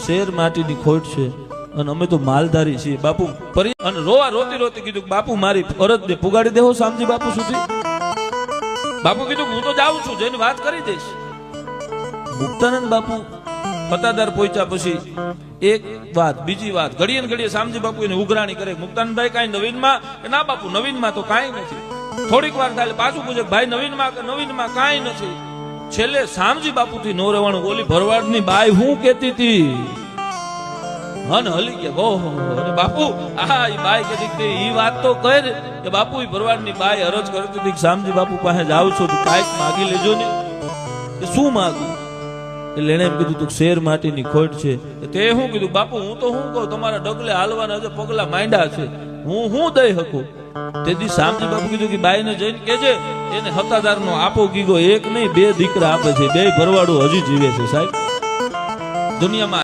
Share માટીની ખોટ છે અને અમે તો માલધારી છીએ બાપુ અને રોવા રોતી રોતી કીધું બાપુ મારી ફરજ ને પુગાડી દેવો શામજી બાપુ સુધી. બાપુ કીધું હું તો જાઉં છું, જઈને વાત કરી દઈશ. મુક્તાનંદ બાપુ પતાદાર પહોંચ્યા પછી એક વાત બીજી વાત ઘડીએ ને ઘડીએ શામજી બાપુ એને ઉઘરાણી કરે. મુક્તાનંદભાઈ કાંઈ નવીનમાં? કે ના બાપુ નવીનમાં તો કાંઈ નથી. થોડીક વાર થાય પાછું પૂછે ભાઈ નવીનમાં? કે નવીનમાં કાંઈ નથી. છેલ્લે શામજી બાપુ થી નો રહેવાનું. ઓલી ભરવાડની બાઈ હું કેતી હતી હન હલી ગયા. ઓહો બાપુ આ બાઈ કેતી હતી ઈ વાત તો કહે કે બાપુ ઈ ભરવાડની બાઈ અરજ કરતી હતી શામજી બાપુ પાસે જાવ છો તો કાંઈક માગી લેજો ને. કે શું માગું? એટલે એને એમ કીધું તું શેર માટીની ખોટ છે. તે હું કીધું બાપુ હું તો શું કહું તમારા ડગલે હાલવાના હજુ પગલા માંડ્યા છે, હું દઈ શકું. તેથી શામજી બાપુ કીધું કે બાઈને જઈને કેજે એને હતાદારનો આપો ગીગો એક નહીં 2 દીકરા આપે છે, 2 ભરવાડો હજી જીવે છે સાહેબ દુનિયામાં.